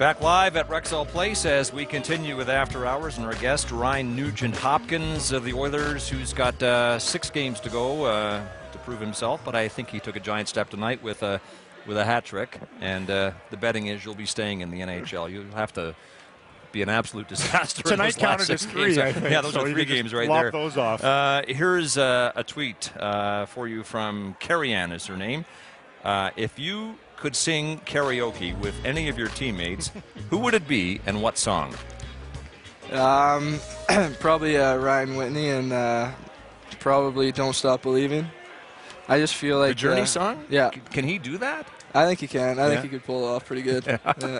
Back live at Rexall Place as we continue with After Hours, and our guest, Ryan Nugent-Hopkins of the Oilers, who's got 6 games to go to prove himself, but I think he took a giant step tonight with a hat trick, and the betting is you'll be staying in the NHL. You'll have to be an absolute disaster. Tonight counted as 3, I think. Yeah, those are 3 games right there. Lop those off. Here's a tweet for you from Carrie Ann is her name. If you could sing karaoke with any of your teammates, who would it be and what song? Probably Ryan Whitney and probably Don't Stop Believing. I just feel like... The Journey song? Yeah. Can he do that? I think he can. I think he could pull it off pretty good. Yeah.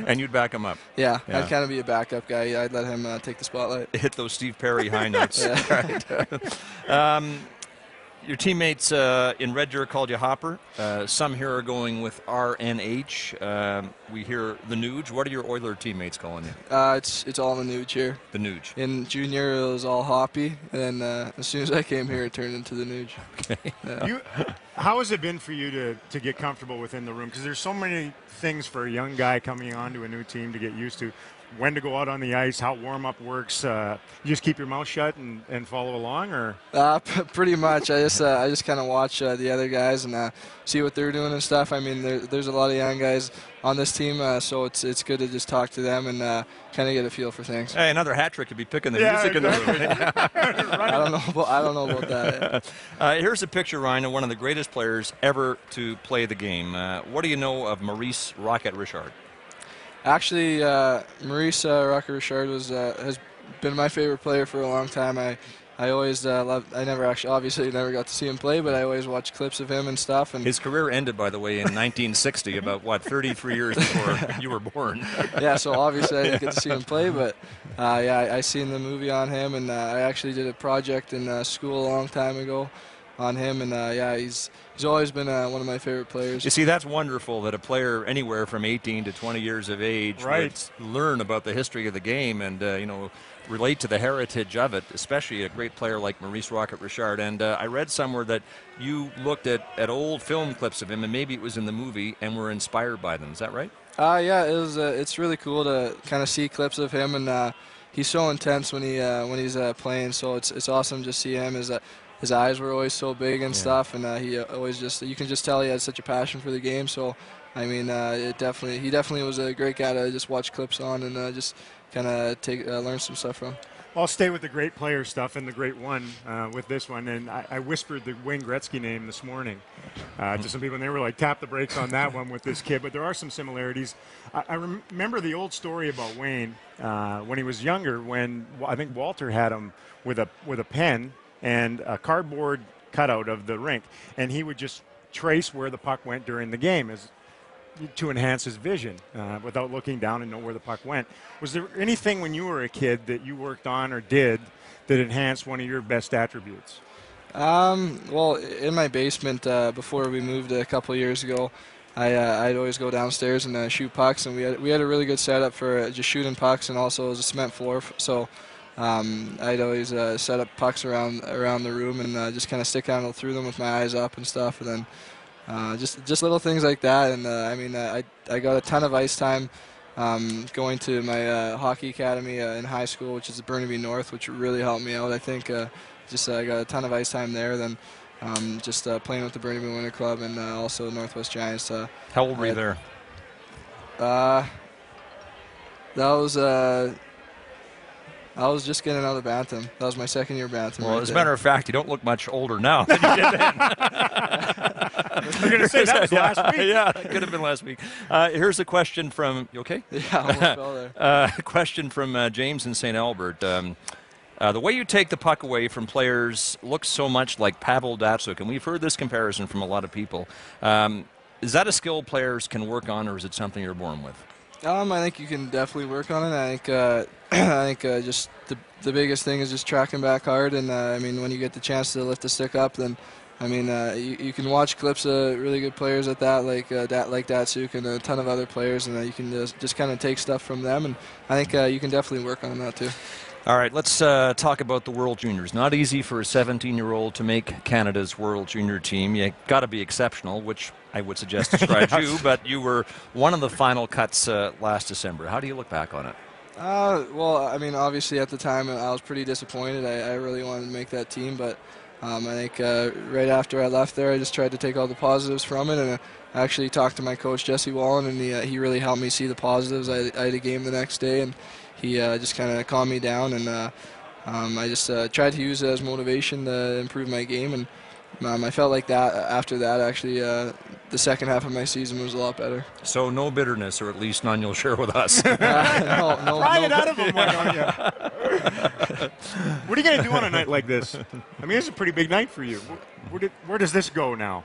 And you'd back him up? Yeah, I'd kind of be a backup guy. I'd let him take the spotlight. Hit those Steve Perry high notes. Right. Your teammates in Red Deer called you Hopper. Some here are going with RNH. We hear the Nuge. What are your Oiler teammates calling you? It's all the Nuge here. The Nuge. In junior, it was all Hoppy, and then as soon as I came here, it turned into the Nuge. Okay. Yeah. How has it been for you to get comfortable within the room? Because there's so many things for a young guy coming on to a new team to get used to. When to go out on the ice, how warm-up works. You just keep your mouth shut and follow along, or? Pretty much. I just kind of watch the other guys and see what they're doing and stuff. I mean, there's a lot of young guys on this team, so it's good to just talk to them and kind of get a feel for things. Hey, another hat trick to be picking the music in the room. I don't know about that. Here's a picture, Ryan, of one of the greatest players ever to play the game. What do you know of Maurice Rocket Richard? Actually, Maurice Rocket Richard has been my favorite player for a long time. I always loved. I never got to see him play, but I always watched clips of him and stuff. And his career ended, by the way, in 1960, about 33 years before you were born. Yeah, so obviously I didn't get to see him play, but I seen the movie on him, and I actually did a project in school a long time ago on him, and he's always been one of my favorite players. You see, that's wonderful that a player anywhere from 18 to 20 years of age would learn about the history of the game and relate to the heritage of it, especially a great player like Maurice Rocket Richard. And I read somewhere that you looked at old film clips of him, and maybe it was in the movie, and were inspired by them. Is that right? Yeah, it was. It's really cool to kind of see clips of him, and he's so intense when he's playing. So it's awesome to see him. His eyes were always so big and stuff, and he always you can just tell he had such a passion for the game. So, I mean, he definitely was a great guy to just watch clips on and just kind of learn some stuff from. I'll stay with the great player stuff and the great one with this one. And I whispered the Wayne Gretzky name this morning to some people, and they were like, tap the brakes on that one with this kid. But there are some similarities. I remember the old story about Wayne when he was younger, when I think Walter had him with a pen and a cardboard cutout of the rink, and he would just trace where the puck went during the game to enhance his vision without looking down and know where the puck went. Was there anything when you were a kid that you worked on or did that enhanced one of your best attributes? Well, in my basement before we moved a couple of years ago, I'd always go downstairs and shoot pucks, and we had a really good setup for just shooting pucks, and also it was a cement floor, so I'd always set up pucks around the room and just kind of stick handle through them with my eyes up and stuff, and then just little things like that. And I mean, I got a ton of ice time going to my hockey academy in high school, which is the Burnaby North, which really helped me out. I think I got a ton of ice time there. Then just playing with the Burnaby Winter Club and also Northwest Giants. How old were you there? I was just getting out of Bantam. That was my second year Bantam. Well, as a matter of fact, you don't look much older now than you did then. I was going to say, that was last week. Yeah, that could have been last week. Here's a question from, you okay? Yeah, I almost fell there. A question from James in St. Albert. The way you take the puck away from players looks so much like Pavel Datsyuk, and we've heard this comparison from a lot of people. Is that a skill players can work on, or is it something you're born with? I think you can definitely work on it. I think just the biggest thing is just tracking back hard, and I mean, when you get the chance to lift the stick up, then I mean, you can watch clips of really good players at that, like Datsyuk and a ton of other players, and you can just kind of take stuff from them, and I think you can definitely work on that too. All right, let's talk about the World Juniors. Not easy for a 17-year-old to make Canada's World Junior team. You got to be exceptional, which I would suggest describes you, but you were one of the final cuts last December. How do you look back on it? Well, I mean, obviously at the time I was pretty disappointed. I really wanted to make that team, but I think right after I left there, I just tried to take all the positives from it, and I actually talked to my coach, Jesse Wallen, and he really helped me see the positives. I had a game the next day, and he just kind of calmed me down, and I just tried to use it as motivation to improve my game, and I felt like that after that, actually, the second half of my season was a lot better. So no bitterness, or at least none you'll share with us. No, Pry it out of him, why don't you? What are you going to do on a night like this? I mean, it's a pretty big night for you. Where does this go now?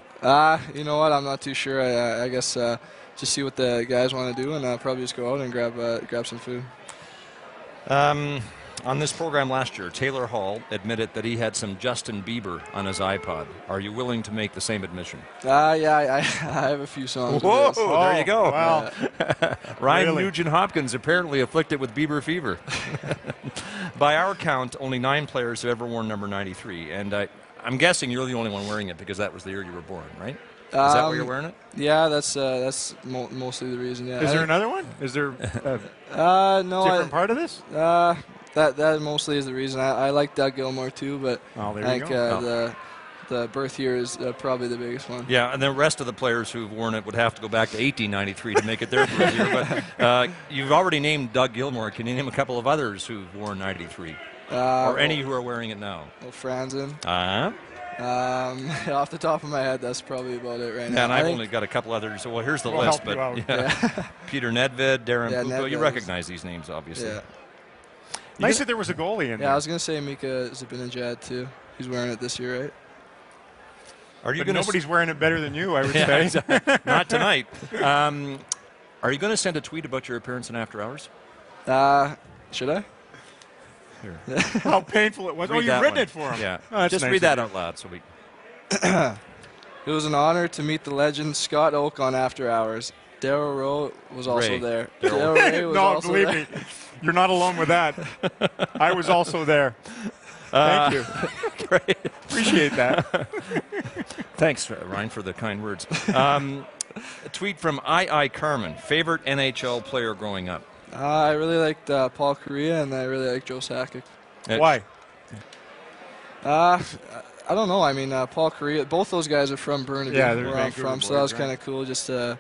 You know what? I'm not too sure. I guess just see what the guys want to do, and probably just go out and grab some food. On this program last year, Taylor Hall admitted that he had some Justin Bieber on his iPod. Are you willing to make the same admission? Yeah, I have a few songs. Whoa, there you go. Wow. Ryan Really? Nugent-Hopkins apparently afflicted with Bieber fever. By our count, only 9 players have ever worn number 93, and I'm guessing you're the only one wearing it because that was the year you were born, right? Is that why you're wearing it? Yeah, that's mostly the reason. Yeah. Is there another one? Is there no different part of this? That mostly is the reason. I like Doug Gilmour too, but Oh, I there you think go. the birth year is probably the biggest one. Yeah, and the rest of the players who've worn it would have to go back to 1893 to make it their birth year. But you've already named Doug Gilmour. Can you name a couple of others who've worn 93? Or any who are wearing it now? Well, Franzen. Uh-huh. Off the top of my head, that's probably about it right now. And I've only got a couple others. So, well, here's the We'll list. help you out. Yeah. Peter Nedved, Darren Yeah, Pupo. You Nedved recognize these names, obviously. Yeah. Nice that there was a goalie in Yeah, there. I was gonna say Mika Zibanejad too. He's wearing it this year, right? Are you But going nobody's wearing it better than you, I would Yeah, say. exactly. Not tonight. Are you going to send a tweet about your appearance in After Hours? Should I? Here. How painful it was. Read You've that written one. it for him. Yeah. Oh, that's Just nice read of that you. out loud so we. It was an honor to meet the legend Scott Oak on After Hours. Darryl Rowe was also Ray. there. Darryl. Ray was No, also believe there. me, you're not alone with that. I was also there. Thank you. Great. Appreciate that. Thanks, Ryan, for the kind words. A tweet from I. Carmen. Favorite NHL player growing up? I really liked Paul Kariya, and I really like Joe Sakic. Why? I don't know. I mean, Paul Kariya, both those guys are from Burnaby, Yeah, they're where I'm Vancouver from, so boys, that was right? kind of cool just to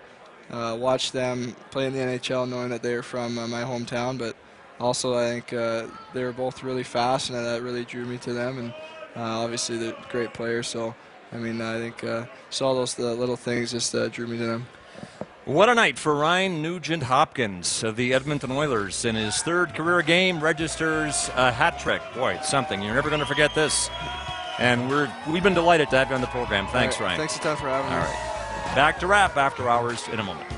watch them play in the NHL, knowing that they were from my hometown. But also, I think they were both really fast, and that really drew me to them. And obviously, they're great players. So, I mean, I think saw those little things just drew me to them. What a night for Ryan Nugent-Hopkins of the Edmonton Oilers. In his 3rd career game, registers a hat trick. Boy, it's something. You're never going to forget this. And we've been delighted to have you on the program. Thanks, All right, Ryan. Thanks a ton for having me. All right. Back to wrap After Hours in a moment.